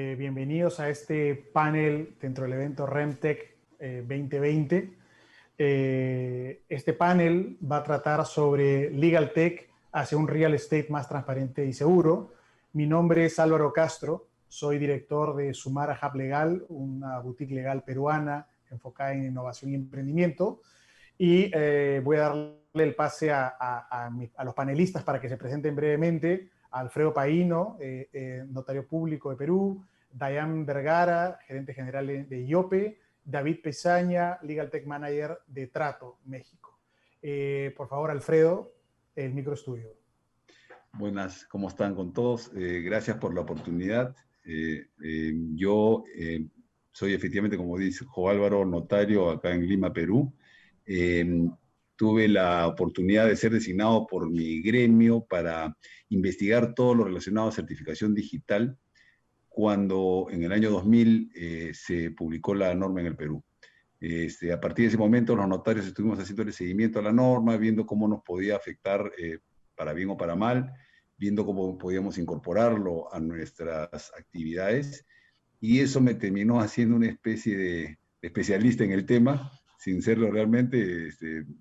Bienvenidos a este panel dentro del evento REMTech 2020. Este panel va a tratar sobre Legal Tech hacia un real estate más transparente y seguro. Mi nombre es Álvaro Castro, soy director de Sumara Hub Legal, una boutique legal peruana enfocada en innovación y emprendimiento. Y voy a darle el pase a los panelistas para que se presenten brevemente. Alfredo Paino, notario público de Perú, Dayan Vergara, gerente general de IOPE, David Pesaña, Legal Tech Manager de Trato, México. Por favor, Alfredo, el micro es tuyo. Buenas, ¿cómo están con todos? Gracias por la oportunidad. Yo soy efectivamente, como dijo Álvaro, notario acá en Lima, Perú. Tuve la oportunidad de ser designado por mi gremio para investigar todo lo relacionado a certificación digital cuando en el año 2000 se publicó la norma en el Perú. A partir de ese momento los notarios estuvimos haciendo el seguimiento a la norma, viendo cómo nos podía afectar para bien o para mal, viendo cómo podíamos incorporarlo a nuestras actividades, y eso me terminó haciendo una especie de especialista en el tema, sin serlo realmente.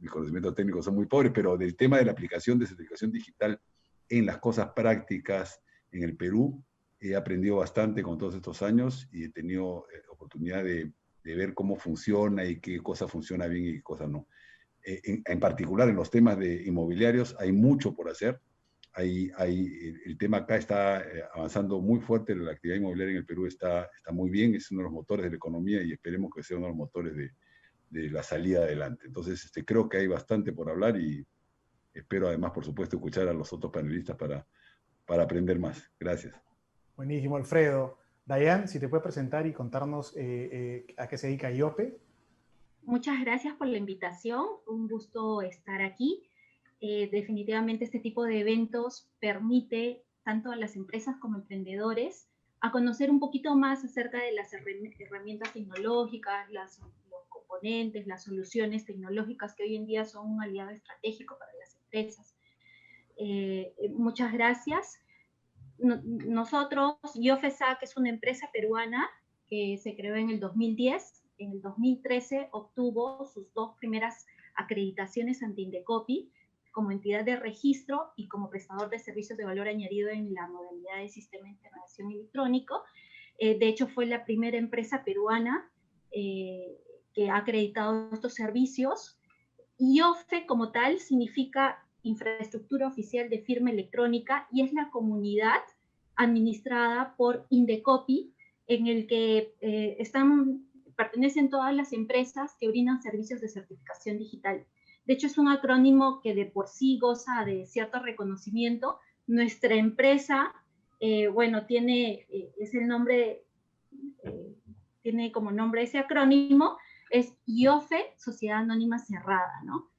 Mis conocimientos técnicos son muy pobres, pero del tema de la aplicación de certificación digital en las cosas prácticas en el Perú, he aprendido bastante con todos estos años y he tenido oportunidad de ver cómo funciona y qué cosa funciona bien y qué cosa no. En particular en los temas de inmobiliarios hay mucho por hacer. El tema acá está avanzando muy fuerte, la actividad inmobiliaria en el Perú está muy bien, es uno de los motores de la economía y esperemos que sea uno de los motores de la salida adelante. Entonces, creo que hay bastante por hablar y espero además, por supuesto, escuchar a los otros panelistas para aprender más. Gracias. Buenísimo, Alfredo. Dayan, si te puedes presentar y contarnos a qué se dedica IOPE. Muchas gracias por la invitación, un gusto estar aquí. Definitivamente este tipo de eventos permite tanto a las empresas como emprendedores a conocer un poquito más acerca de las herramientas tecnológicas, los componentes, las soluciones tecnológicas que hoy en día son un aliado estratégico para las empresas. Muchas gracias. Nosotros, IOFESAC es una empresa peruana que se creó en el 2010. En el 2013 obtuvo sus dos primeras acreditaciones ante Indecopi como entidad de registro y como prestador de servicios de valor añadido en la modalidad de sistema de integración electrónico. De hecho, fue la primera empresa peruana que ha acreditado estos servicios. IOFE como tal significa Infraestructura Oficial de Firma Electrónica y es la comunidad administrada por Indecopi en el que pertenecen todas las empresas que brindan servicios de certificación digital. De hecho, es un acrónimo que de por sí goza de cierto reconocimiento. Nuestra empresa, es el nombre, tiene como nombre ese acrónimo, es IOFE, Sociedad Anónima Cerrada, ¿no?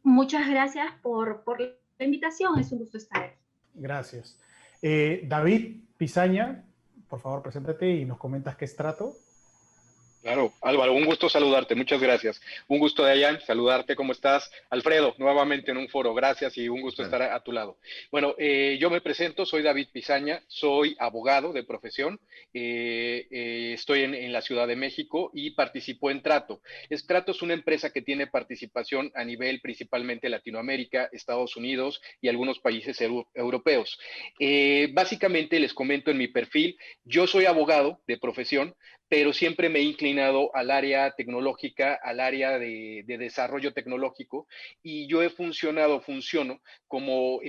Muchas gracias por la invitación, es un gusto estar aquí. Gracias. David Pisaña, por favor, preséntate y nos comentas qué es Trato. Claro, Álvaro, un gusto saludarte, muchas gracias. Un gusto, Dayan, saludarte, ¿cómo estás? Alfredo, nuevamente en un foro, gracias y un gusto estar a tu lado. Bueno, yo me presento, soy David Pisaña, soy abogado de profesión, estoy en la Ciudad de México y participo en Trato. Trato es una empresa que tiene participación a nivel principalmente Latinoamérica, Estados Unidos y algunos países europeos. Básicamente les comento en mi perfil, yo soy abogado de profesión, pero siempre me he inclinado al área tecnológica, al área de desarrollo tecnológico, y yo funciono como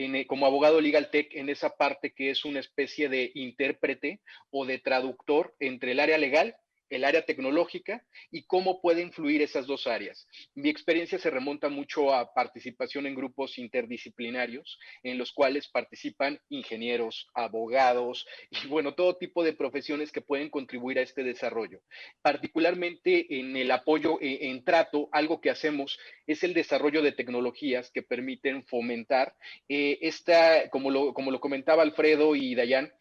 abogado legal tech en esa parte que es una especie de intérprete o de traductor entre el área legal, el área tecnológica y cómo puede influir esas dos áreas. Mi experiencia se remonta mucho a participación en grupos interdisciplinarios en los cuales participan ingenieros, abogados y bueno, todo tipo de profesiones que pueden contribuir a este desarrollo. Particularmente en el apoyo en Trato, algo que hacemos es el desarrollo de tecnologías que permiten fomentar como lo comentaba Alfredo y Dayan,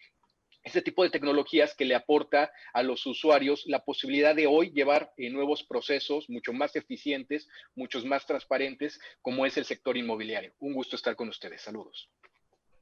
este tipo de tecnologías que le aporta a los usuarios la posibilidad de hoy llevar nuevos procesos mucho más eficientes, muchos más transparentes, como es el sector inmobiliario. Un gusto estar con ustedes. Saludos.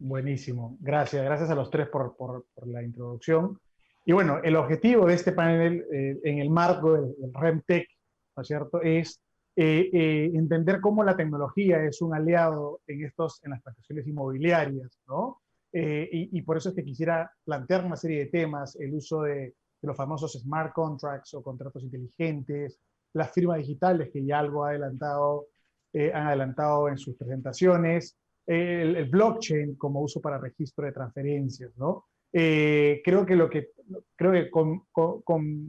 Buenísimo. Gracias. Gracias a los tres por la introducción. Y bueno, el objetivo de este panel en el marco del REMTech, ¿no es cierto?, es entender cómo la tecnología es un aliado en las transacciones inmobiliarias, ¿no? Y por eso es que quisiera plantear una serie de temas, el uso de los famosos smart contracts o contratos inteligentes, las firmas digitales que ya algo han adelantado en sus presentaciones, el blockchain como uso para registro de transferencias, ¿no? Creo que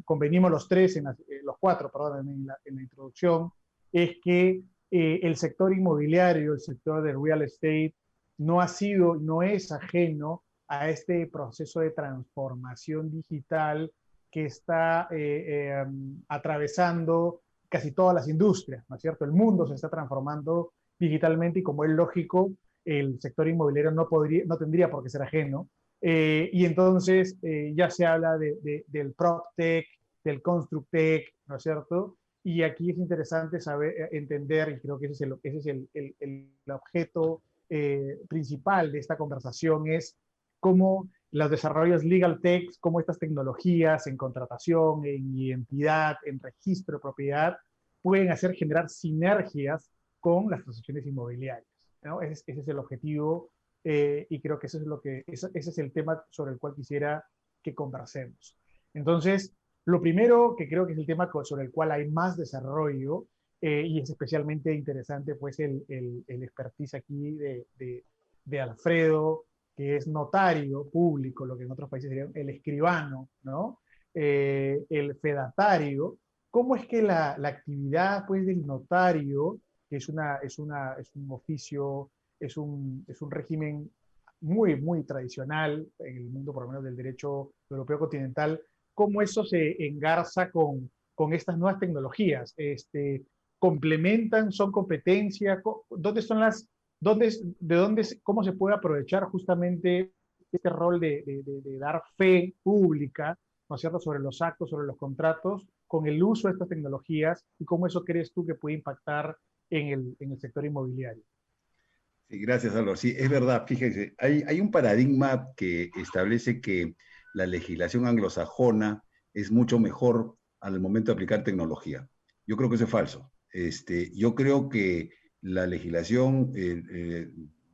convenimos los tres, los cuatro, perdón, en la introducción, es que el sector inmobiliario, el sector del real estate, no es ajeno a este proceso de transformación digital que está atravesando casi todas las industrias, ¿no es cierto? El mundo se está transformando digitalmente y como es lógico, el sector inmobiliario no tendría por qué ser ajeno. Y entonces ya se habla del PropTech, del ConstructTech, ¿no es cierto? Y aquí es interesante entender, y creo que ese es el objeto principal de esta conversación, es cómo los desarrollos legal tech, cómo estas tecnologías en contratación, en identidad, en registro de propiedad, pueden generar sinergias con las transacciones inmobiliarias, ¿no? Ese es el objetivo y creo que ese es el tema sobre el cual quisiera que conversemos. Entonces, lo primero que creo que es el tema sobre el cual hay más desarrollo y es especialmente interesante, pues el expertise aquí de Alfredo, que es notario público, lo que en otros países sería el escribano, ¿no? El fedatario. ¿Cómo es que la actividad, pues, del notario, que es un oficio, es un régimen muy, muy tradicional en el mundo, por lo menos del derecho europeo continental, cómo eso se engarza con estas nuevas tecnologías? ¿Complementan, son competencia? ¿Dónde son cómo se puede aprovechar justamente este rol de dar fe pública, ¿no es cierto?, sobre los actos, sobre los contratos, con el uso de estas tecnologías y cómo eso crees tú que puede impactar en el sector inmobiliario? Sí, gracias, Álvaro. Sí, es verdad, fíjense, hay un paradigma que establece que la legislación anglosajona es mucho mejor al momento de aplicar tecnología. Yo creo que eso es falso. Yo creo que la legislación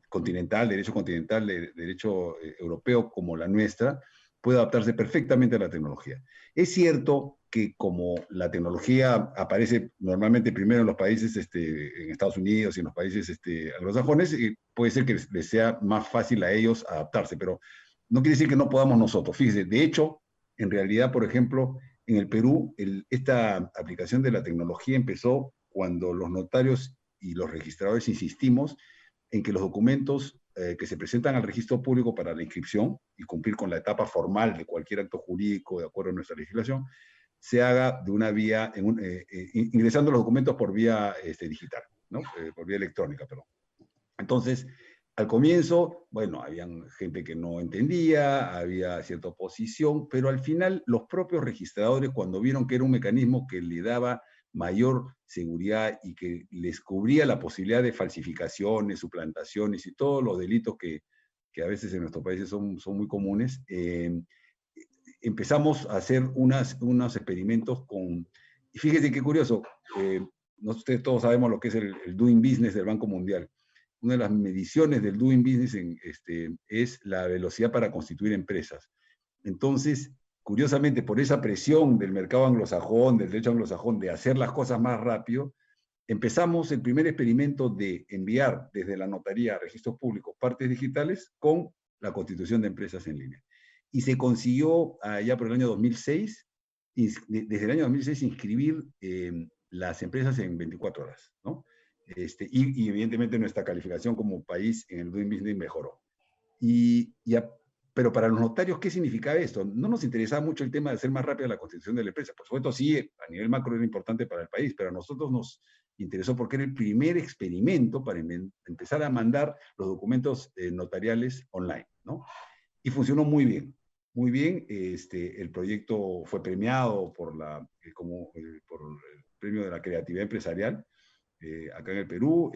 continental, derecho europeo como la nuestra, puede adaptarse perfectamente a la tecnología. Es cierto que como la tecnología aparece normalmente primero en los países, en Estados Unidos y en los países anglosajones, puede ser que les sea más fácil a ellos adaptarse, pero no quiere decir que no podamos nosotros. Fíjese, de hecho, en realidad, por ejemplo, en el Perú, esta aplicación de la tecnología empezó cuando los notarios y los registradores insistimos en que los documentos que se presentan al registro público para la inscripción y cumplir con la etapa formal de cualquier acto jurídico de acuerdo a nuestra legislación, se haga de una vía, ingresando los documentos por vía digital, ¿no? Por vía electrónica, perdón. Entonces, al comienzo, bueno, había gente que no entendía, había cierta oposición, pero al final los propios registradores, cuando vieron que era un mecanismo que le daba mayor seguridad y que les cubría la posibilidad de falsificaciones, suplantaciones y todos los delitos que a veces en nuestros países son muy comunes, empezamos a hacer unos experimentos con... Y fíjese qué curioso, nosotros todos sabemos lo que es el Doing Business del Banco Mundial. Una de las mediciones del Doing Business es la velocidad para constituir empresas. Entonces, curiosamente, por esa presión del mercado anglosajón, del derecho anglosajón, de hacer las cosas más rápido, empezamos el primer experimento de enviar desde la notaría a registros públicos partes digitales con la constitución de empresas en línea. Y se consiguió ya por el año 2006, desde el año 2006, inscribir las empresas en 24 horas, ¿no? Y evidentemente nuestra calificación como país en el Doing Business mejoró. Pero para los notarios, ¿qué significa esto? No nos interesaba mucho el tema de hacer más rápida la constitución de la empresa. Por supuesto, sí, a nivel macro era importante para el país, pero a nosotros nos interesó porque era el primer experimento para empezar a mandar los documentos notariales online, ¿no? Y funcionó muy bien. Muy bien, el proyecto fue premiado por por el premio de la creatividad empresarial acá en el Perú,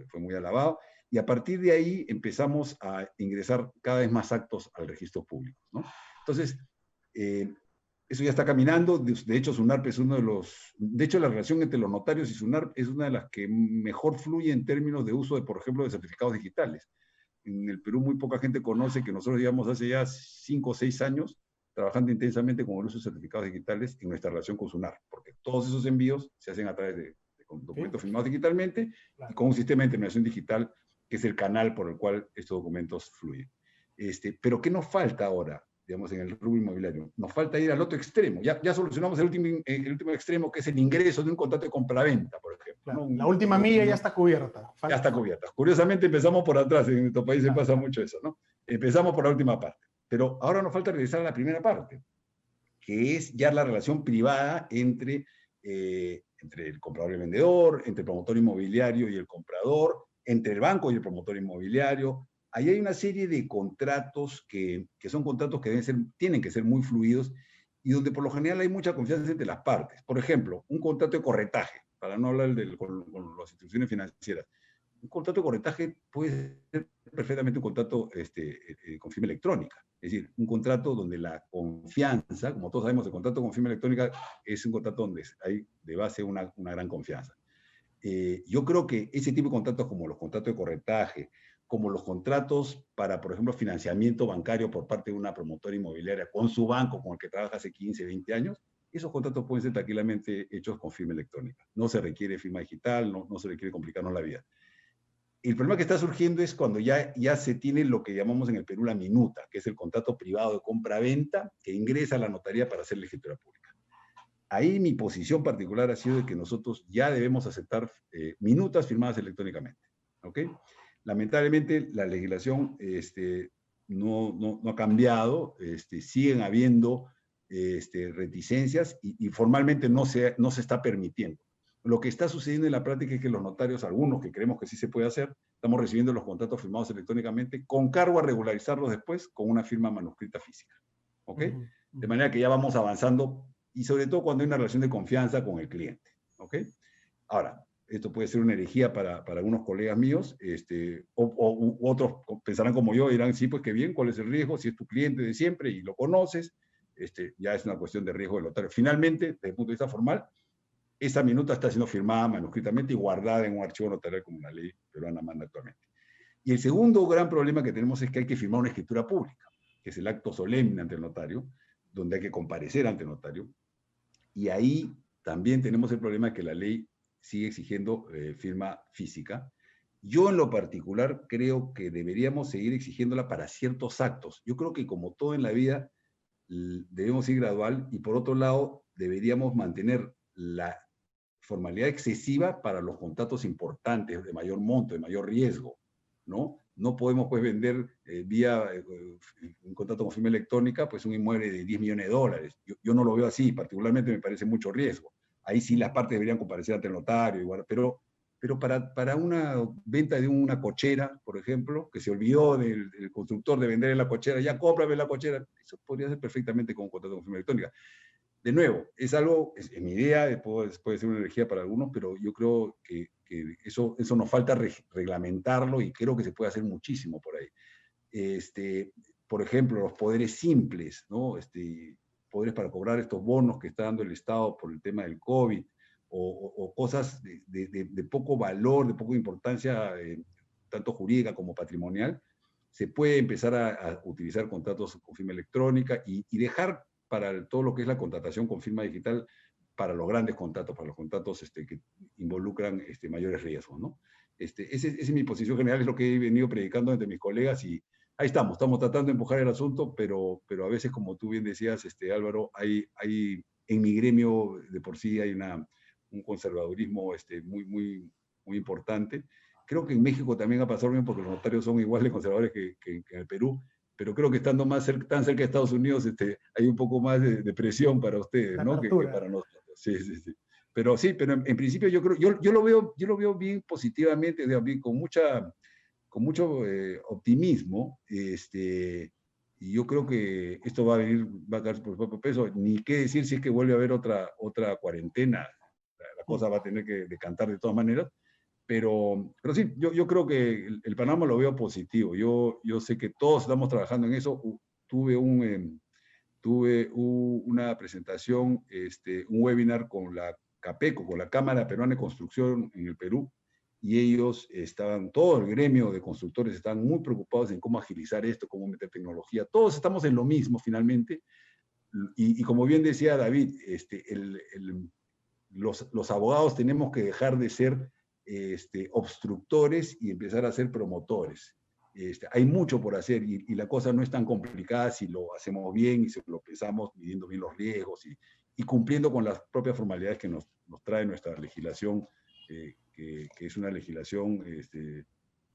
fue muy alabado, Y a partir de ahí empezamos a ingresar cada vez más actos al registro público, ¿no? Entonces, eso ya está caminando. De hecho, SUNARP es uno de los... De hecho, la relación entre los notarios y SUNARP es una de las que mejor fluye en términos de uso, por ejemplo, de certificados digitales. En el Perú muy poca gente conoce que nosotros llevamos hace ya 5 o 6 años trabajando intensamente con el uso de certificados digitales en nuestra relación con SUNARP, porque todos esos envíos se hacen a través de documentos firmados digitalmente y con un sistema de intermediación digital que es el canal por el cual estos documentos fluyen. Pero ¿qué nos falta ahora? Digamos, en el rubro inmobiliario. Nos falta ir al otro extremo. Ya solucionamos el último extremo, que es el ingreso de un contrato de compraventa, por ejemplo. Claro, ¿no? La última milla ya está cubierta. Ya está cubierta. Curiosamente empezamos por atrás, en nuestro país se pasa mucho eso, ¿no? Empezamos por la última parte. Pero ahora nos falta regresar a la primera parte, que es ya la relación privada entre el comprador y el vendedor, entre el promotor inmobiliario y el comprador, entre el banco y el promotor inmobiliario. Ahí hay una serie de contratos que son contratos que tienen que ser muy fluidos y donde por lo general hay mucha confianza entre las partes. Por ejemplo, un contrato de corretaje, para no hablar con las instituciones financieras. Un contrato de corretaje puede ser perfectamente un contrato con firma electrónica. Es decir, un contrato donde la confianza, como todos sabemos, el contrato con firma electrónica es un contrato donde hay de base una gran confianza. Yo creo que ese tipo de contratos, como los contratos de corretaje, como los contratos para, por ejemplo, financiamiento bancario por parte de una promotora inmobiliaria con su banco, con el que trabaja hace 15, 20 años, esos contratos pueden ser tranquilamente hechos con firma electrónica. No se requiere firma digital, no se requiere complicarnos la vida. El problema que está surgiendo es cuando ya se tiene lo que llamamos en el Perú la minuta, que es el contrato privado de compra-venta que ingresa a la notaría para hacer la escritura pública. Ahí mi posición particular ha sido de que nosotros ya debemos aceptar minutas firmadas electrónicamente, ¿ok? Lamentablemente la legislación no ha cambiado, siguen habiendo reticencias y formalmente no se está permitiendo. Lo que está sucediendo en la práctica es que los notarios, algunos que creemos que sí se puede hacer, estamos recibiendo los contratos firmados electrónicamente con cargo a regularizarlos después con una firma manuscrita física, ¿ok? De manera que ya vamos avanzando y sobre todo cuando hay una relación de confianza con el cliente, ¿ok? Ahora, esto puede ser una herejía para algunos colegas míos, o otros pensarán como yo, dirán, sí, pues qué bien, ¿cuál es el riesgo? Si es tu cliente de siempre y lo conoces, ya es una cuestión de riesgo del notario. Finalmente, desde el punto de vista formal, esa minuta está siendo firmada manuscritamente y guardada en un archivo notarial como la ley peruana manda actualmente. Y el segundo gran problema que tenemos es que hay que firmar una escritura pública, que es el acto solemne ante el notario, donde hay que comparecer ante el notario. Y ahí también tenemos el problema de que la ley sigue exigiendo firma física. Yo en lo particular creo que deberíamos seguir exigiéndola para ciertos actos. Yo creo que como todo en la vida debemos ir gradual y por otro lado deberíamos mantener la formalidad excesiva para los contratos importantes de mayor monto, de mayor riesgo, ¿no? No podemos pues vender vía un contrato con firma electrónica pues un inmueble de 10 millones de dólares. Yo no lo veo así, particularmente me parece mucho riesgo. Ahí sí las partes deberían comparecer ante el notario, igual, pero para una venta de una cochera, por ejemplo, que se olvidó del constructor de vender la cochera, ya cómprame la cochera, eso podría ser perfectamente con un contrato con firma electrónica. De nuevo, es algo, es mi idea, puede ser una energía para algunos, pero yo creo que eso nos falta reglamentarlo y creo que se puede hacer muchísimo por ahí. Por ejemplo, los poderes simples, ¿no? Poderes para cobrar estos bonos que está dando el Estado por el tema del COVID, o cosas de poco valor, de poca importancia, tanto jurídica como patrimonial, se puede empezar a utilizar contratos con firma electrónica y dejar para todo lo que es la contratación con firma digital para los grandes contratos, para los contratos que involucran mayores riesgos, ¿no? Esa es mi posición general, es lo que he venido predicando entre mis colegas y ahí estamos tratando de empujar el asunto, pero a veces, como tú bien decías, Álvaro, en mi gremio de por sí hay un conservadurismo muy importante. Creo que en México también ha pasado bien porque los notarios son igual de conservadores que en el Perú, pero creo que estando tan cerca de Estados Unidos hay un poco más de presión para ustedes, ¿no? Que para nosotros. Sí. Pero en principio yo lo veo bien positivamente, con mucho optimismo, y yo creo que esto va a caer por su propio peso. Ni qué decir si es que vuelve a haber otra cuarentena. La cosa va a tener que decantar de todas maneras, pero sí, yo creo que el panorama lo veo positivo. Yo sé que todos estamos trabajando en eso. Tuve una presentación, un webinar con la CAPECO, con la Cámara Peruana de Construcción en el Perú, y ellos estaban, todo el gremio de constructores estaban muy preocupados en cómo agilizar esto, cómo meter tecnología. Todos estamos en lo mismo finalmente, y como bien decía David, los abogados tenemos que dejar de ser obstructores y empezar a ser promotores. Hay mucho por hacer y la cosa no es tan complicada si lo hacemos bien y si lo pensamos midiendo bien los riesgos y cumpliendo con las propias formalidades que nos trae nuestra legislación, que es una legislación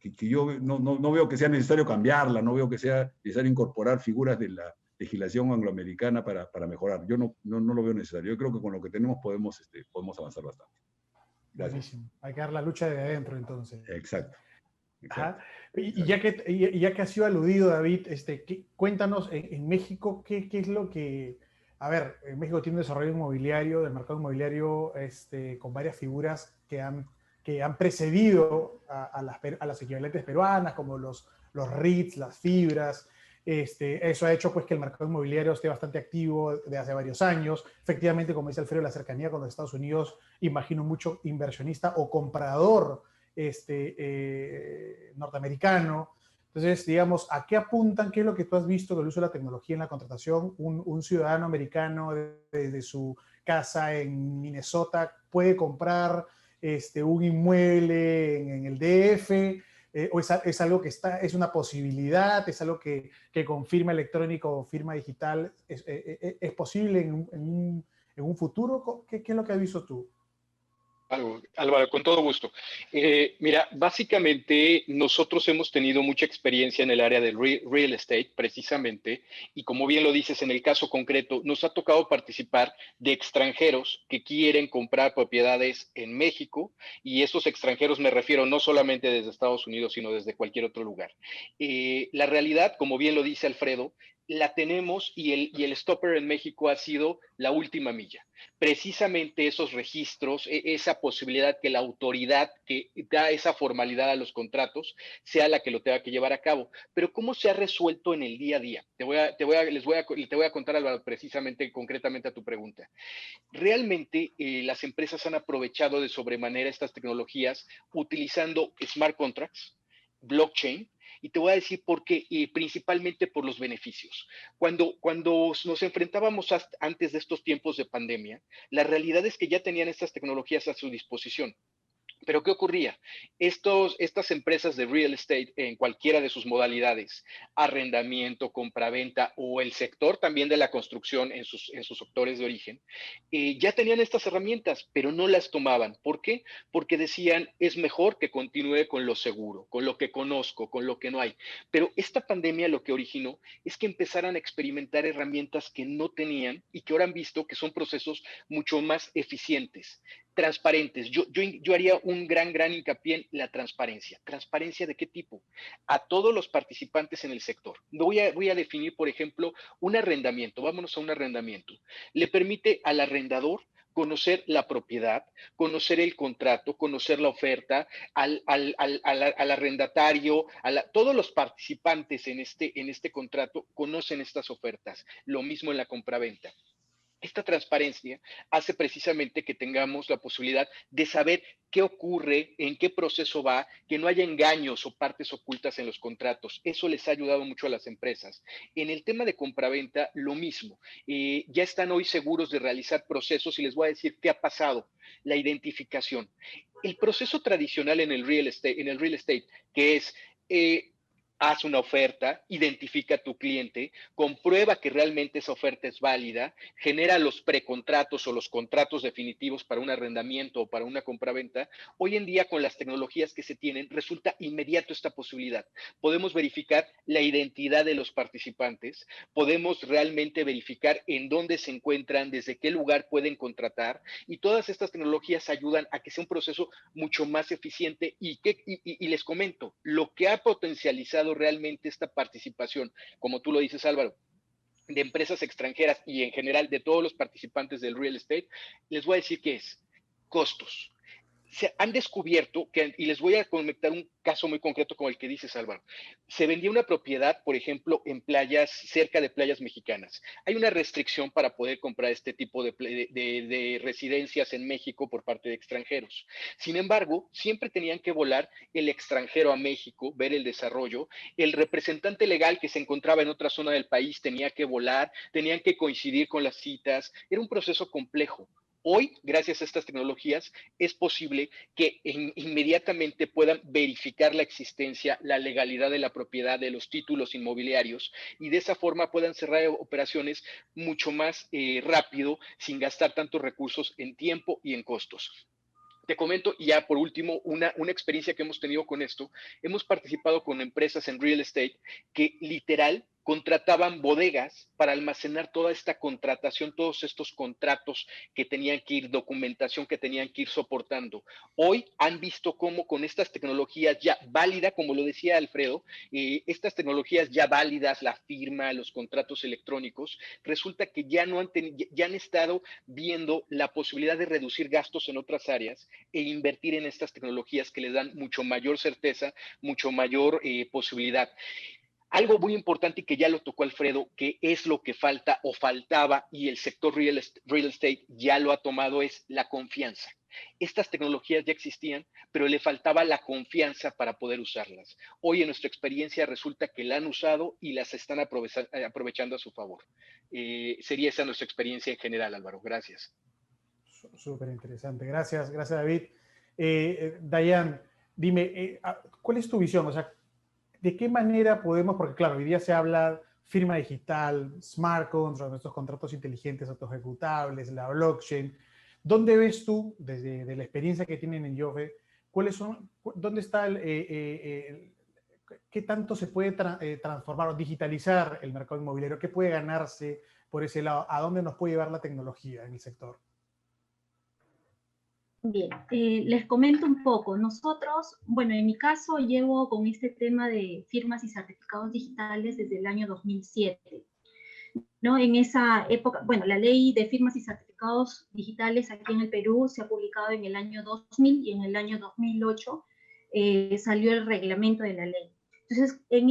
que yo no veo que sea necesario cambiarla, no veo que sea necesario incorporar figuras de la legislación angloamericana para mejorar. Yo no lo veo necesario. Yo creo que con lo que tenemos podemos avanzar bastante. Gracias. Buenísimo. Hay que dar la lucha de adentro, entonces. Exacto. Ajá. Y ya que ha sido aludido, David, cuéntanos en México qué es lo que... A ver, en México tiene un desarrollo inmobiliario, del mercado inmobiliario, con varias figuras que han precedido a las equivalentes peruanas, como los REITs, las fibras. Eso ha hecho pues, que el mercado inmobiliario esté bastante activo de hace varios años. Efectivamente, como dice Alfredo, la cercanía con los Estados Unidos, imagino mucho inversionista o comprador norteamericano. Entonces, digamos, ¿a qué apuntan? ¿Qué es lo que tú has visto del uso de la tecnología en la contratación? Un ciudadano americano desde su casa en Minnesota puede comprar un inmueble en el DF, o es algo que es una posibilidad, es algo que con firma electrónica o firma digital es posible en un futuro. ¿Qué es lo que has visto tú? Álvaro, con todo gusto. Mira, básicamente nosotros hemos tenido mucha experiencia en el área del real estate, precisamente, y como bien lo dices, en el caso concreto, nos ha tocado participar de extranjeros que quieren comprar propiedades en México, y esos extranjeros me refiero no solamente desde Estados Unidos, sino desde cualquier otro lugar. La realidad, como bien lo dice Alfredo, la tenemos y el stopper en México ha sido la última milla. Precisamente esos registros, esa posibilidad que la autoridad que da esa formalidad a los contratos sea la que lo tenga que llevar a cabo. Pero ¿cómo se ha resuelto en el día a día? Te voy a contar, Álvaro, precisamente, concretamente a tu pregunta. Realmente las empresas han aprovechado de sobremanera estas tecnologías utilizando smart contracts, blockchain, y te voy a decir por qué, principalmente por los beneficios. Cuando nos enfrentábamos antes de estos tiempos de pandemia, la realidad es que ya tenían estas tecnologías a su disposición. Pero ¿qué ocurría? Estas empresas de real estate en cualquiera de sus modalidades, arrendamiento, compraventa o el sector también de la construcción en sus sectores de origen, ya tenían estas herramientas, pero no las tomaban. ¿Por qué? Porque decían, es mejor que continúe con lo seguro, con lo que conozco, con lo que no hay. Pero esta pandemia lo que originó es que empezaran a experimentar herramientas que no tenían y que ahora han visto que son procesos mucho más eficientes, transparentes. Yo haría un gran hincapié en la transparencia. ¿Transparencia de qué tipo? A todos los participantes en el sector. Voy a definir, por ejemplo, un arrendamiento. Vámonos a un arrendamiento. Le permite al arrendador conocer la propiedad, conocer el contrato, conocer la oferta, al arrendatario, todos los participantes en este contrato conocen estas ofertas. Lo mismo en la compraventa. Esta transparencia hace precisamente que tengamos la posibilidad de saber qué ocurre, en qué proceso va, que no haya engaños o partes ocultas en los contratos. Eso les ha ayudado mucho a las empresas. En el tema de compraventa, lo mismo. Ya están hoy seguros de realizar procesos y les voy a decir qué ha pasado. La identificación. El proceso tradicional en el real estate, que es haz una oferta, identifica a tu cliente, comprueba que realmente esa oferta es válida, genera los precontratos o los contratos definitivos para un arrendamiento o para una compraventa. Hoy en día, con las tecnologías que se tienen, resulta inmediato esta posibilidad. Podemos verificar la identidad de los participantes, podemos realmente verificar en dónde se encuentran, desde qué lugar pueden contratar, y todas estas tecnologías ayudan a que sea un proceso mucho más eficiente y les comento, lo que ha potencializado realmente esta participación, como tú lo dices, Álvaro, de empresas extranjeras y en general de todos los participantes del real estate, les voy a decir que es costos. se han descubierto que, y les voy a conectar un caso muy concreto como el que dices, Álvaro, se vendía una propiedad, por ejemplo, en playas, cerca de playas mexicanas. Hay una restricción para poder comprar este tipo de residencias en México por parte de extranjeros. Sin embargo, siempre tenían que volar el extranjero a México, ver el desarrollo. El representante legal que se encontraba en otra zona del país tenía que volar, tenían que coincidir con las citas. Era un proceso complejo. Hoy, gracias a estas tecnologías, es posible que inmediatamente puedan verificar la existencia, la legalidad de la propiedad, de los títulos inmobiliarios, y de esa forma puedan cerrar operaciones mucho más rápido, sin gastar tantos recursos en tiempo y en costos. Te comento, y ya por último, una experiencia que hemos tenido con esto. Hemos participado con empresas en real estate que literal contrataban bodegas para almacenar toda esta contratación, todos estos contratos que tenían que ir, documentación que tenían que ir soportando. Hoy han visto cómo con estas tecnologías ya válidas, como lo decía Alfredo, estas tecnologías ya válidas, la firma, los contratos electrónicos, resulta que ya han estado viendo la posibilidad de reducir gastos en otras áreas e invertir en estas tecnologías que les dan mucho mayor certeza, mucho mayor posibilidad. Algo muy importante y que ya lo tocó Alfredo, que es lo que falta o faltaba y el sector real estate ya lo ha tomado, es la confianza. Estas tecnologías ya existían, pero le faltaba la confianza para poder usarlas. Hoy en nuestra experiencia resulta que la han usado y las están aprovechando a su favor. Sería esa nuestra experiencia en general, Álvaro. Gracias. Súper interesante. Gracias, gracias David. Dayan, dime, ¿cuál es tu visión? O sea, ¿de qué manera podemos, porque claro, hoy día se habla firma digital, smart contracts, estos contratos inteligentes autoejecutables, la blockchain? ¿Dónde ves tú, desde la experiencia que tienen en Yofe, dónde está qué tanto se puede transformar o digitalizar el mercado inmobiliario? ¿Qué puede ganarse por ese lado? ¿A dónde nos puede llevar la tecnología en el sector? Bien, les comento un poco. Nosotros, bueno, en mi caso llevo con este tema de firmas y certificados digitales desde el año 2007, ¿no? En esa época, bueno, la ley de firmas y certificados digitales aquí en el Perú se ha publicado en el año 2000 y en el año 2008 salió el reglamento de la ley. Entonces, en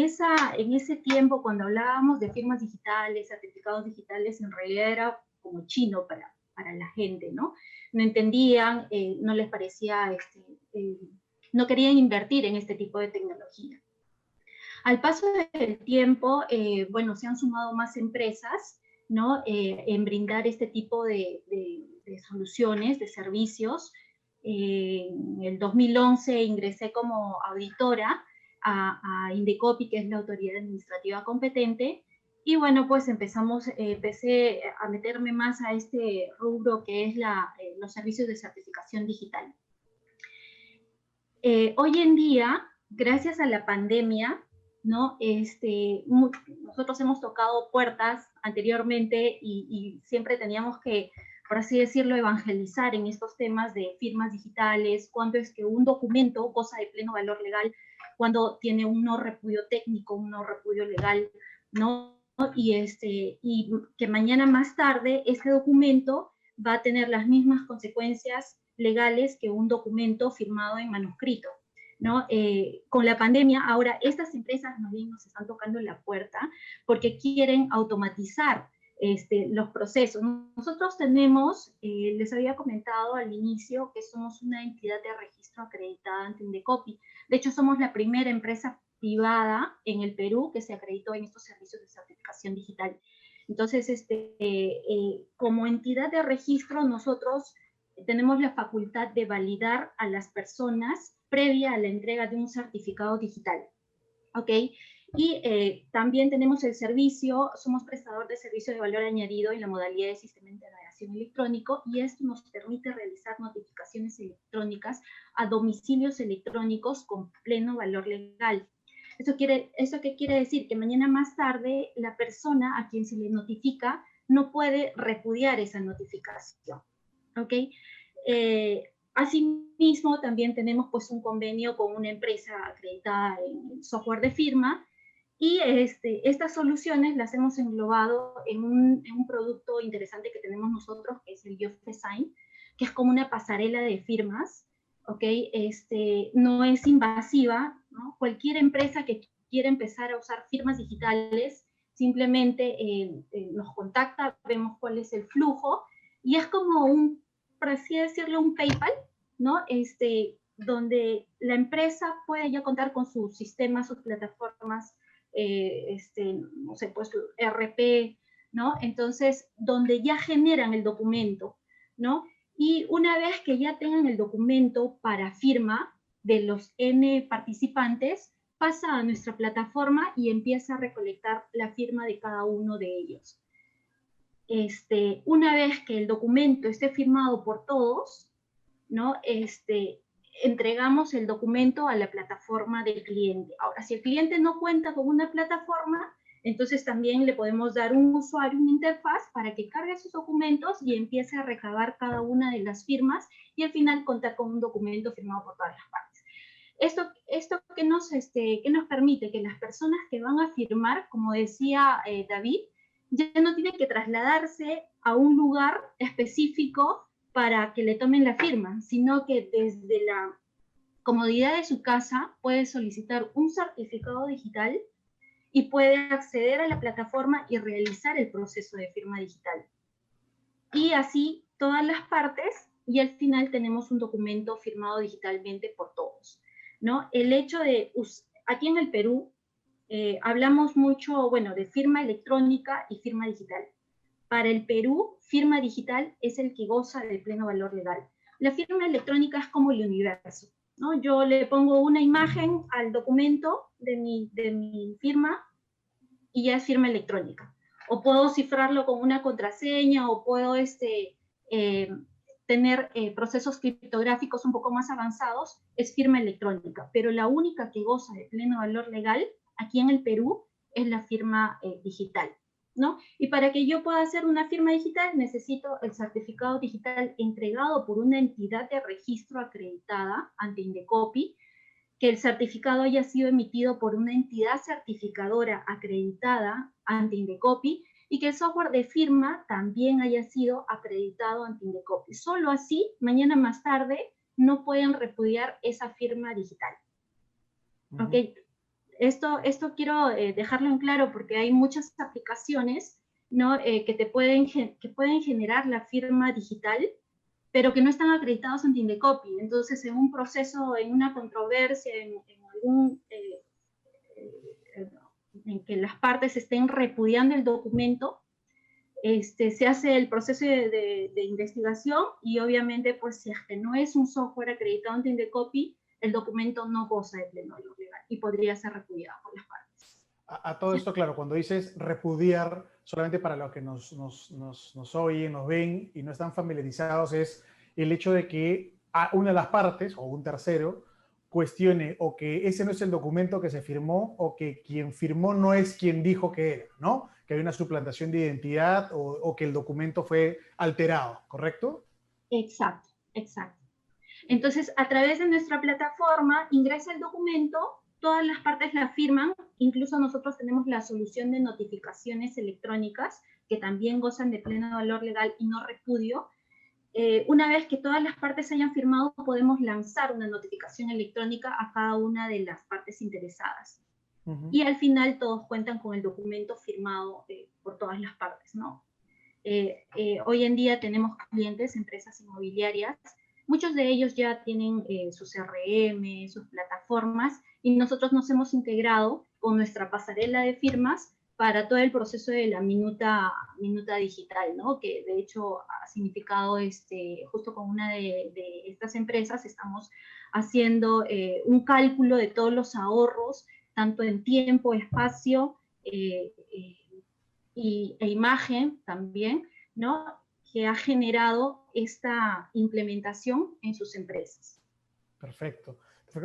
ese tiempo, cuando hablábamos de firmas digitales, certificados digitales, en realidad era como chino para la gente, ¿no? No entendían, no les parecía, no querían invertir en este tipo de tecnología. Al paso del tiempo, bueno, se han sumado más empresas, ¿no? En brindar este tipo de soluciones, de servicios. En el 2011 ingresé como auditora a Indecopi, que es la autoridad administrativa competente, y bueno, pues empecé a meterme más a este rubro que es los servicios de certificación digital. Hoy en día, gracias a la pandemia, ¿no? Nosotros hemos tocado puertas anteriormente y siempre teníamos que, por así decirlo, evangelizar en estos temas de firmas digitales, cuando es que un documento goza de pleno valor legal, cuando tiene un no repudio técnico, un no repudio legal, ¿no? Y que mañana más tarde este documento va a tener las mismas consecuencias legales que un documento firmado en manuscrito, ¿no? Con la pandemia, ahora estas empresas nos están tocando la puerta porque quieren automatizar los procesos. Nosotros tenemos, les había comentado al inicio que somos una entidad de registro acreditada ante Indecopi. De hecho, somos la primera empresa privada en el Perú que se acreditó en estos servicios de certificación digital. Entonces, como entidad de registro, nosotros tenemos la facultad de validar a las personas previa a la entrega de un certificado digital, ¿ok? Y también tenemos el servicio, somos prestador de servicio de valor añadido en la modalidad de sistema de integración electrónico, y esto nos permite realizar notificaciones electrónicas a domicilios electrónicos con pleno valor legal. ¿Eso qué quiere decir? Que mañana más tarde la persona a quien se le notifica no puede repudiar esa notificación, ¿ok? Asimismo, también tenemos pues un convenio con una empresa acreditada en software de firma, y estas soluciones las hemos englobado en un producto interesante que tenemos nosotros, que es el Yofe Sign, que es como una pasarela de firmas, ¿ok? No es invasiva, ¿no? Cualquier empresa que quiera empezar a usar firmas digitales simplemente nos contacta, vemos cuál es el flujo y es como un, por así decirlo, un PayPal, ¿no? Donde la empresa puede ya contar con sus sistemas, sus plataformas, no sé, pues RP, ¿no? Entonces, donde ya generan el documento, ¿no? Y una vez que ya tengan el documento para firma de los N participantes, pasa a nuestra plataforma y empieza a recolectar la firma de cada uno de ellos. Una vez que el documento esté firmado por todos, ¿no? Entregamos el documento a la plataforma del cliente. Ahora, si el cliente no cuenta con una plataforma, entonces también le podemos dar un usuario, una interfaz para que cargue sus documentos y empiece a recabar cada una de las firmas y al final contar con un documento firmado por todas las partes. Esto que nos permite que las personas que van a firmar, como decía David, ya no tienen que trasladarse a un lugar específico para que le tomen la firma, sino que desde la comodidad de su casa puede solicitar un certificado digital y puede acceder a la plataforma y realizar el proceso de firma digital. Y así todas las partes y al final tenemos un documento firmado digitalmente por todos, ¿no? El hecho de, aquí en el Perú, hablamos mucho, bueno, de firma electrónica y firma digital. Para el Perú, firma digital es el que goza de pleno valor legal. La firma electrónica es como el universo, ¿no? Yo le pongo una imagen al documento de mi firma y ya es firma electrónica. O puedo cifrarlo con una contraseña, o puedo tener procesos criptográficos un poco más avanzados, es firma electrónica. Pero la única que goza de pleno valor legal aquí en el Perú es la firma digital, ¿no? Y para que yo pueda hacer una firma digital, necesito el certificado digital entregado por una entidad de registro acreditada ante Indecopi, que el certificado haya sido emitido por una entidad certificadora acreditada ante Indecopi y que el software de firma también haya sido acreditado ante Indecopi. Solo así, mañana más tarde, no pueden repudiar esa firma digital. ¿Ok? Esto quiero dejarlo en claro porque hay muchas aplicaciones, ¿no? que pueden generar la firma digital, pero que no están acreditados ante Indecopi. Entonces, en un proceso, en una controversia, en que las partes estén repudiando el documento, se hace el proceso de investigación y obviamente, pues, si es que no es un software acreditado ante Indecopi, el documento no goza de pleno valor legal y podría ser repudiado por las partes. A todo esto, claro, cuando dices repudiar, solamente para los que nos oyen, nos ven y no están familiarizados, es el hecho de que una de las partes o un tercero cuestione o que ese no es el documento que se firmó o que quien firmó no es quien dijo que era, ¿no? Que hay una suplantación de identidad o que el documento fue alterado, ¿correcto? Exacto, exacto. Entonces, a través de nuestra plataforma ingresa el documento, todas las partes la firman, incluso nosotros tenemos la solución de notificaciones electrónicas que también gozan de pleno valor legal y no repudio. Una vez que todas las partes hayan firmado, podemos lanzar una notificación electrónica a cada una de las partes interesadas. Y al final todos cuentan con el documento firmado por todas las partes, ¿no? Hoy en día tenemos clientes, empresas inmobiliarias, muchos de ellos ya tienen sus CRM, sus plataformas, y nosotros nos hemos integrado con nuestra pasarela de firmas para todo el proceso de la minuta digital, ¿no? Que de hecho ha significado, justo con una de estas empresas, estamos haciendo un cálculo de todos los ahorros, tanto en tiempo, espacio, e imagen también, ¿no? Que ha generado esta implementación en sus empresas. Perfecto.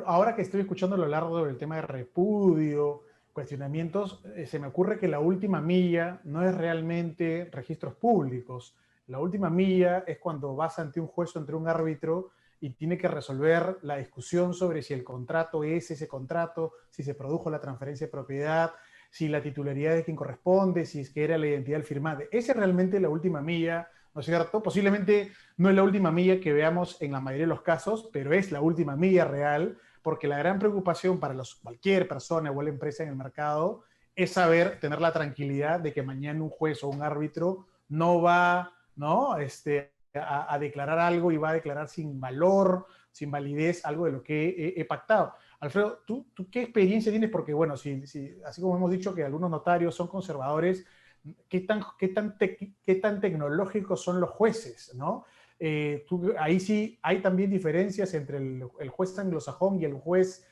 Ahora que estoy escuchando a lo largo del tema de repudio, cuestionamientos, se me ocurre que la última milla no es realmente registros públicos. La última milla es cuando vas ante un juez o ante un árbitro y tiene que resolver la discusión sobre si el contrato es ese contrato, si se produjo la transferencia de propiedad, si la titularidad es quien corresponde, si es que era la identidad del firmante. Esa es realmente la última milla ¿no es cierto? Posiblemente no es la última milla que veamos en la mayoría de los casos, pero es la última milla real, porque la gran preocupación para cualquier persona o la empresa en el mercado es saber, tener la tranquilidad de que mañana un juez o un árbitro no va, ¿no? A declarar algo y va a declarar sin valor, sin validez, algo de lo que he pactado. Alfredo, ¿tú qué experiencia tienes? Porque, bueno, así como hemos dicho que algunos notarios son conservadores, ¿qué tan tecnológicos son los jueces, ¿no? Ahí sí hay también diferencias entre el juez anglosajón y el juez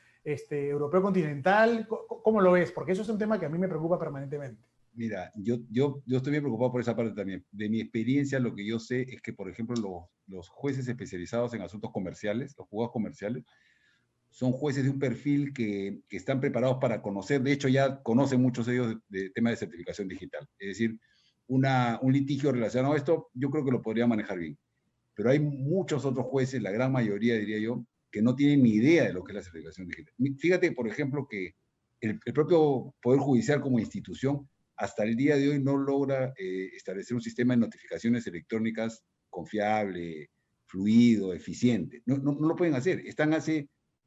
europeo continental. ¿Cómo lo ves? Porque eso es un tema que a mí me preocupa permanentemente. Mira, yo estoy bien preocupado por esa parte también. De mi experiencia, lo que yo sé es que, por ejemplo, los jueces especializados en asuntos comerciales, los juzgados comerciales, son jueces de un perfil que están preparados para conocer, de hecho ya conocen muchos de ellos de temas de certificación digital. Es decir, un litigio relacionado a esto, yo creo que lo podría manejar bien. Pero hay muchos otros jueces, la gran mayoría, diría yo, que no tienen ni idea de lo que es la certificación digital. Fíjate, por ejemplo, que el propio Poder Judicial como institución hasta el día de hoy no logra establecer un sistema de notificaciones electrónicas confiable, fluido, eficiente. No lo pueden hacer. Están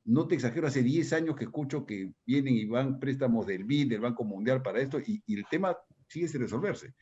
no te exagero, hace 10 años que escucho que vienen y van préstamos del BID, del Banco Mundial para esto, y el tema sigue sin resolverse.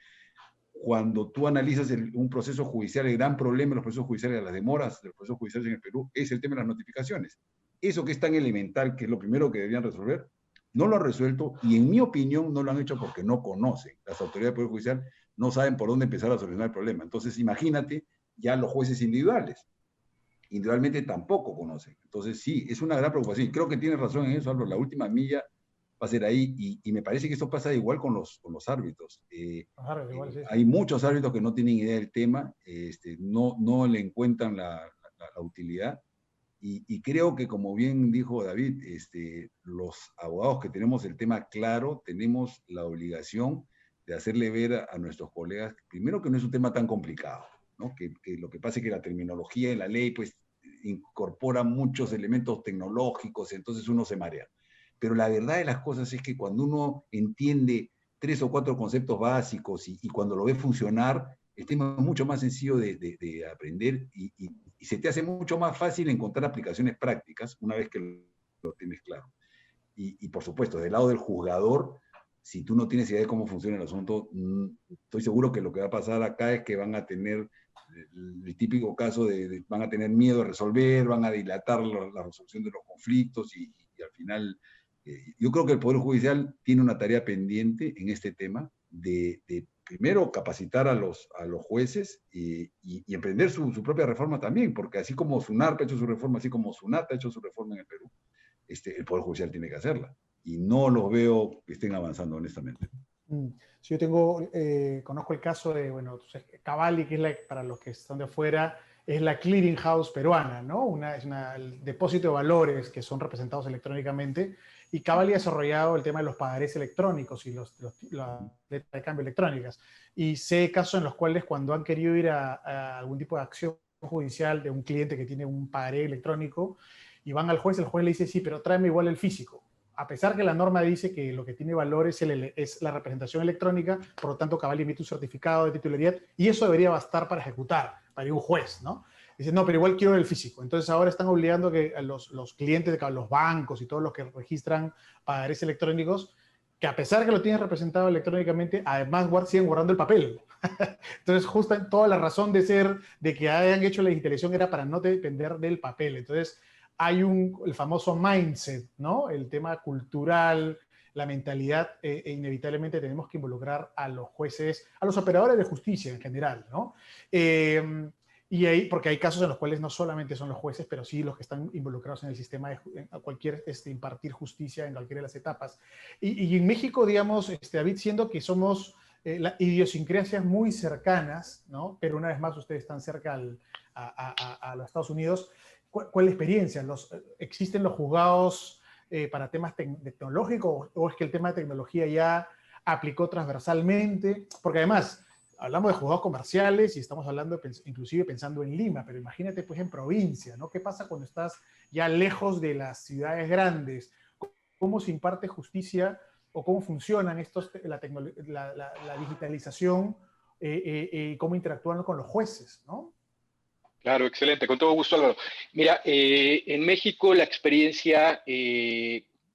Cuando tú analizas un proceso judicial, el gran problema de los procesos judiciales, de las demoras de los procesos judiciales en el Perú, es el tema de las notificaciones. Eso que es tan elemental, que es lo primero que deberían resolver, no lo han resuelto y en mi opinión no lo han hecho porque no conocen. Las autoridades del Poder Judicial no saben por dónde empezar a solucionar el problema. Entonces imagínate ya los jueces individualmente tampoco conocen. Entonces sí, es una gran preocupación. Creo que tienes razón en eso, Álvaro. La última milla va a ser ahí y me parece que esto pasa igual con los árbitros. Igual, sí. Hay muchos árbitros que no tienen idea del tema, no le encuentran la utilidad. Y creo que, como bien dijo David, los abogados que tenemos el tema claro, tenemos la obligación de hacerle ver a nuestros colegas, primero, que no es un tema tan complicado, ¿no? Que lo que pasa es que la terminología de la ley pues, incorpora muchos elementos tecnológicos, entonces uno se marea. Pero la verdad de las cosas es que cuando uno entiende 3 o 4 conceptos básicos y cuando lo ve funcionar, el tema es mucho más sencillo de aprender y se te hace mucho más fácil encontrar aplicaciones prácticas una vez que lo tienes claro. Y por supuesto, del lado del juzgador, si tú no tienes idea de cómo funciona el asunto, estoy seguro que lo que va a pasar acá es que van a tener el típico caso van a tener miedo a resolver, van a dilatar la resolución de los conflictos y al final yo creo que el Poder Judicial tiene una tarea pendiente en este tema de primero capacitar a los jueces y emprender su propia reforma también, porque así como SUNARP ha hecho su reforma, así como SUNAT ha hecho su reforma en el Perú, el Poder Judicial tiene que hacerla. Y no los veo que estén avanzando, honestamente. Sí, yo conozco el caso de, Cavalli, que es para los que están de afuera, es la clearing house peruana, ¿no? Es el depósito de valores que son representados electrónicamente. Y Cavalli ha desarrollado el tema de los pagarés electrónicos y las letras de cambio electrónicas. Y sé casos en los cuales cuando han querido ir a algún tipo de acción judicial de un cliente que tiene un pagaré electrónico y van al juez, el juez le dice, sí, pero tráeme igual el físico. A pesar que la norma dice que lo que tiene valor es la representación electrónica, por lo tanto Cavalli emite un certificado de titularidad y eso debería bastar para ejecutar, para ir un juez, ¿no? Dicen, no, pero igual quiero el físico. Entonces ahora están obligando a los clientes, los bancos y todos los que registran pagarés electrónicos, que a pesar que lo tienen representado electrónicamente, además siguen guardando el papel. Entonces, justo toda la razón de ser, de que hayan hecho la digitalización era para no depender del papel. Entonces, hay el famoso mindset, ¿no? El tema cultural, la mentalidad, inevitablemente tenemos que involucrar a los jueces, a los operadores de justicia en general, ¿no? Y ahí, porque hay casos en los cuales no solamente son los jueces, pero sí los que están involucrados en el sistema de cualquier impartir justicia en cualquiera de las etapas. Y en México, digamos, David, siendo que somos idiosincrasias muy cercanas, ¿no? Pero una vez más ustedes están cerca a los Estados Unidos. ¿Cuál es la experiencia? ¿Existen los juzgados para temas tecnológicos o es que el tema de tecnología ya aplicó transversalmente? Porque además hablamos de juzgados comerciales y estamos hablando inclusive pensando en Lima, pero imagínate pues en provincia, ¿no? ¿Qué pasa cuando estás ya lejos de las ciudades grandes? ¿Cómo se imparte justicia o cómo funcionan la digitalización cómo interactúan con los jueces, ¿no? Claro, excelente, con todo gusto, Álvaro. Mira, en México la experiencia,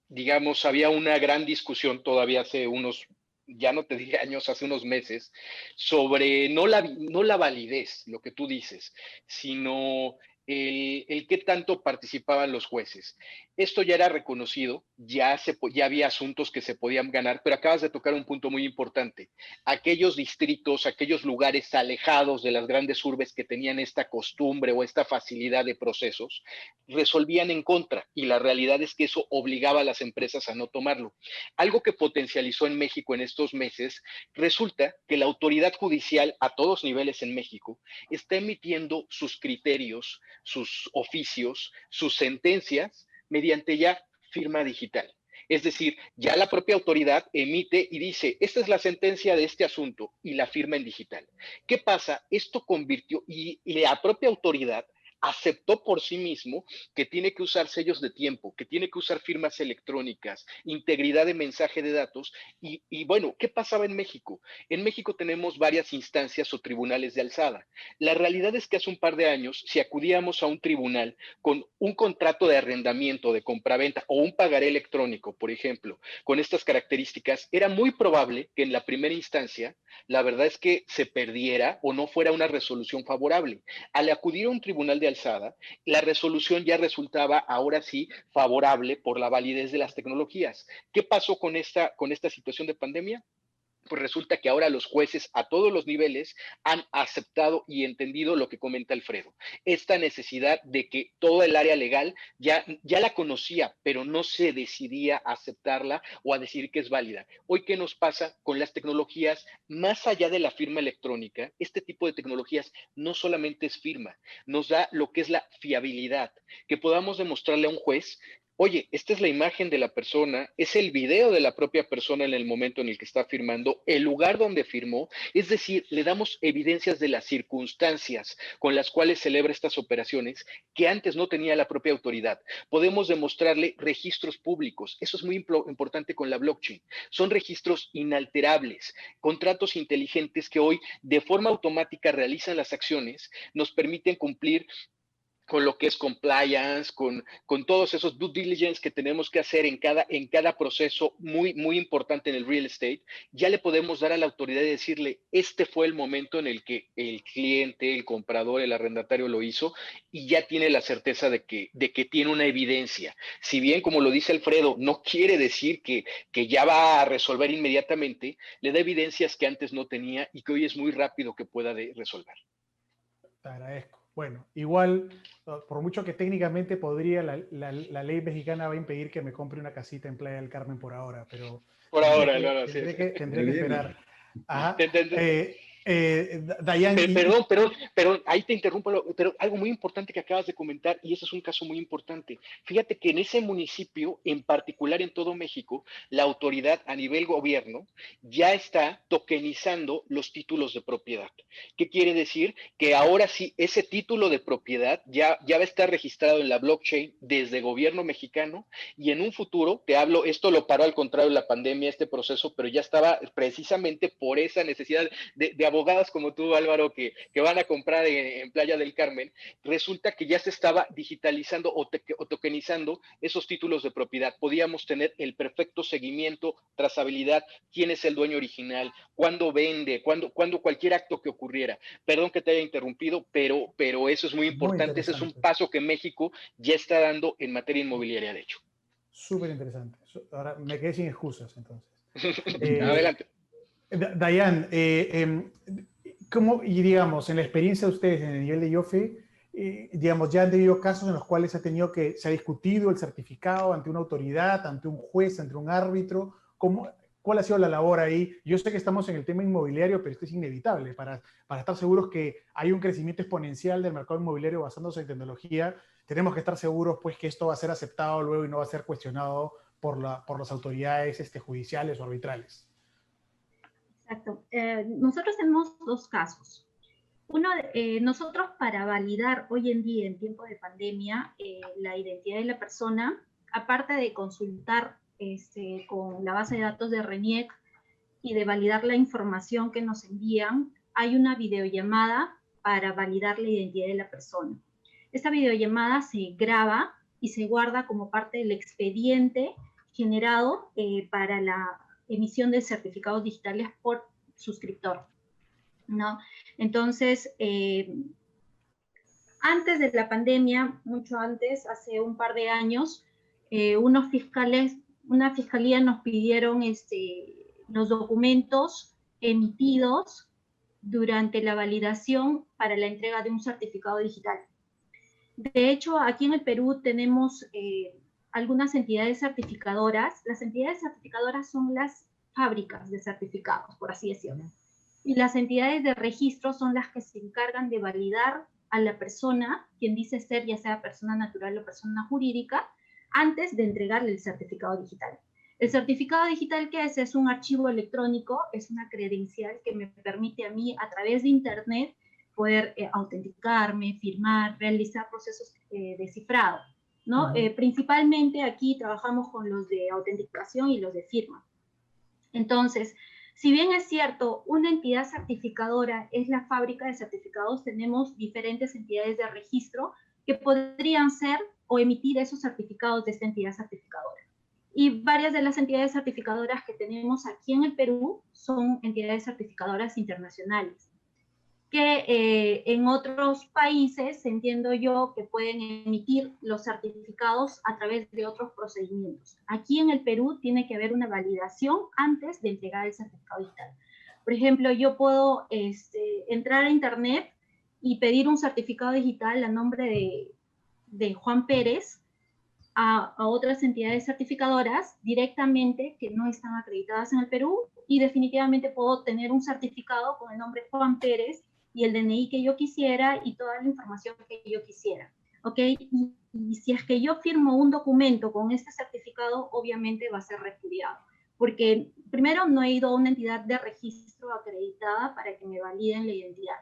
digamos, había una gran discusión todavía hace unos, ya no te diría años, hace unos meses, sobre no la validez, lo que tú dices, sino el qué tanto participaban los jueces. Esto ya era reconocido, ya había asuntos que se podían ganar, pero acabas de tocar un punto muy importante. Aquellos distritos, aquellos lugares alejados de las grandes urbes que tenían esta costumbre o esta facilidad de procesos, resolvían en contra y la realidad es que eso obligaba a las empresas a no tomarlo. Algo que potencializó en México en estos meses, resulta que la autoridad judicial a todos niveles en México está emitiendo sus criterios, sus oficios, sus sentencias mediante ya firma digital. Es decir, ya la propia autoridad emite y dice, esta es la sentencia de este asunto y la firma en digital. ¿Qué pasa? Esto convirtió y la propia autoridad aceptó por sí mismo que tiene que usar sellos de tiempo, que tiene que usar firmas electrónicas, integridad de mensaje de datos. Bueno, ¿qué pasaba en México? En México tenemos varias instancias o tribunales de alzada. La realidad es que hace un par de años, si acudíamos a un tribunal con un contrato de arrendamiento, de compraventa o un pagaré electrónico, por ejemplo, con estas características, era muy probable que en la primera instancia, la verdad es que se perdiera o no fuera una resolución favorable. Al acudir a un tribunal de alzada, la resolución ya resultaba ahora sí favorable por la validez de las tecnologías. ¿Qué pasó con esta situación de pandemia? Pues resulta que ahora los jueces a todos los niveles han aceptado y entendido lo que comenta Alfredo, esta necesidad de que toda el área legal ya la conocía, pero no se decidía a aceptarla o a decir que es válida. Hoy, ¿qué nos pasa con las tecnologías? Más allá de la firma electrónica, este tipo de tecnologías no solamente es firma, nos da lo que es la fiabilidad, que podamos demostrarle a un juez, oye, esta es la imagen de la persona, es el video de la propia persona en el momento en el que está firmando, el lugar donde firmó, es decir, le damos evidencias de las circunstancias con las cuales celebra estas operaciones que antes no tenía la propia autoridad. Podemos demostrarle registros públicos, eso es muy importante con la blockchain, son registros inalterables, contratos inteligentes que hoy de forma automática realizan las acciones, nos permiten cumplir con lo que es compliance, con todos esos due diligence que tenemos que hacer en cada proceso muy, muy importante en el real estate, ya le podemos dar a la autoridad y decirle, este fue el momento en el que el cliente, el comprador, el arrendatario lo hizo y ya tiene la certeza de que tiene una evidencia. Si bien, como lo dice Alfredo, no quiere decir que ya va a resolver inmediatamente, le da evidencias que antes no tenía y que hoy es muy rápido que pueda resolver. Te agradezco. Bueno, igual, por mucho que técnicamente podría, la ley mexicana va a impedir que me compre una casita en Playa del Carmen por ahora, pero Por ahora, no, sí. tendré que esperar. Ajá. Perdón, ahí te interrumpo, pero algo muy importante que acabas de comentar, y ese es un caso muy importante. Fíjate que en ese municipio, en particular en todo México, la autoridad a nivel gobierno ya está tokenizando los títulos de propiedad. ¿Qué quiere decir? Que ahora sí, ese título de propiedad ya va a estar registrado en la blockchain desde gobierno mexicano, y en un futuro, te hablo, esto lo paró al contrario de la pandemia, este proceso, pero ya estaba precisamente por esa necesidad de abogadas como tú, Álvaro, que van a comprar en Playa del Carmen, resulta que ya se estaba digitalizando o tokenizando esos títulos de propiedad. Podíamos tener el perfecto seguimiento, trazabilidad, quién es el dueño original, cuándo vende, cuándo cualquier acto que ocurriera. Perdón que te haya interrumpido, pero eso es muy importante. Ese es un paso que México ya está dando en materia inmobiliaria, de hecho. Súper interesante. Ahora me quedé sin excusas, entonces. Adelante. Dayan, ¿cómo, y digamos, en la experiencia de ustedes en el nivel de IOFE, digamos, ya han tenido casos en los cuales se ha discutido el certificado ante una autoridad, ante un juez, ante un árbitro? ¿Cuál ha sido la labor ahí? Yo sé que estamos en el tema inmobiliario, pero esto es inevitable para estar seguros que hay un crecimiento exponencial del mercado inmobiliario basándose en tecnología. Tenemos que estar seguros, pues, que esto va a ser aceptado luego y no va a ser cuestionado por las autoridades judiciales o arbitrales. Exacto. Nosotros tenemos dos casos. Uno, nosotros para validar hoy en día, en tiempos de pandemia, la identidad de la persona, aparte de consultar con la base de datos de RENIEC y de validar la información que nos envían, hay una videollamada para validar la identidad de la persona. Esta videollamada se graba y se guarda como parte del expediente generado para la emisión de certificados digitales por suscriptor, ¿no? Entonces, antes de la pandemia, mucho antes, hace un par de años, una fiscalía nos pidieron los documentos emitidos durante la validación para la entrega de un certificado digital. De hecho, aquí en el Perú tenemos algunas entidades certificadoras. Las entidades certificadoras son las fábricas de certificados, por así decirlo. Y las entidades de registro son las que se encargan de validar a la persona, quien dice ser, ya sea persona natural o persona jurídica, antes de entregarle el certificado digital. El certificado digital, ¿qué es? Es un archivo electrónico, es una credencial que me permite a mí, a través de Internet, poder autenticarme, firmar, realizar procesos de cifrado, ¿no? Principalmente aquí trabajamos con los de autenticación y los de firma. Entonces, si bien es cierto, una entidad certificadora es la fábrica de certificados, tenemos diferentes entidades de registro que podrían ser o emitir esos certificados de esta entidad certificadora. Y varias de las entidades certificadoras que tenemos aquí en el Perú son entidades certificadoras internacionales, que en otros países entiendo yo que pueden emitir los certificados a través de otros procedimientos. Aquí en el Perú tiene que haber una validación antes de entregar el certificado digital. Por ejemplo, yo puedo entrar a Internet y pedir un certificado digital a nombre de Juan Pérez a otras entidades certificadoras directamente que no están acreditadas en el Perú, y definitivamente puedo tener un certificado con el nombre Juan Pérez y el DNI que yo quisiera y toda la información que yo quisiera, ¿ok? Y si es que yo firmo un documento con este certificado, obviamente va a ser repudiado, porque primero no he ido a una entidad de registro acreditada para que me validen la identidad.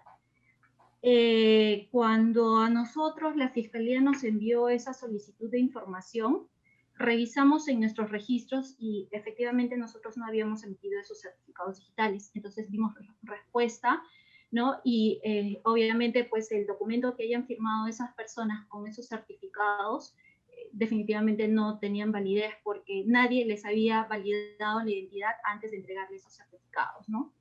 Cuando a nosotros la Fiscalía nos envió esa solicitud de información, revisamos en nuestros registros y efectivamente nosotros no habíamos emitido esos certificados digitales. Entonces dimos respuesta, ¿no? Y obviamente pues el documento que hayan firmado esas personas con esos certificados definitivamente no tenían validez porque nadie les había validado la identidad antes de entregarles esos certificados, ¿no?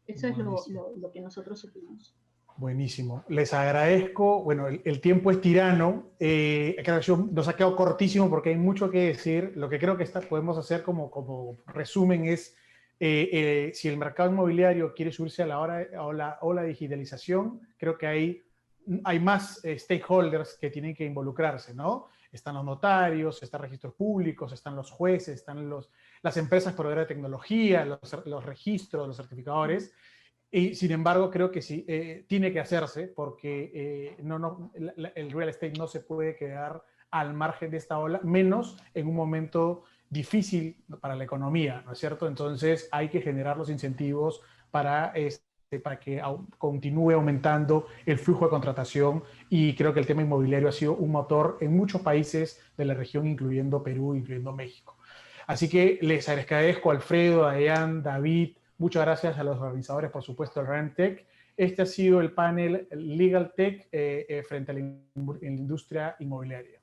Eso es lo que nosotros supimos. Buenísimo. Les agradezco. Bueno, el tiempo es tirano. Nos ha quedado cortísimo porque hay mucho que decir. Lo que creo que podemos hacer como resumen es, si el mercado inmobiliario quiere subirse a la digitalización, creo que hay más stakeholders que tienen que involucrarse, ¿no? Están los notarios, están registros públicos, están los jueces, están las empresas proveedoras de tecnología, los registros, los certificadores. Y sin embargo, creo que sí, tiene que hacerse porque el real estate no se puede quedar al margen de esta ola, menos en un momento difícil para la economía, ¿no es cierto? Entonces hay que generar los incentivos para que continúe aumentando el flujo de contratación, y creo que el tema inmobiliario ha sido un motor en muchos países de la región, incluyendo Perú, incluyendo México. Así que les agradezco a Alfredo, Dayan, David. Muchas gracias a los organizadores, por supuesto, del REMTech. Este ha sido el panel Legal Tech frente a la industria inmobiliaria.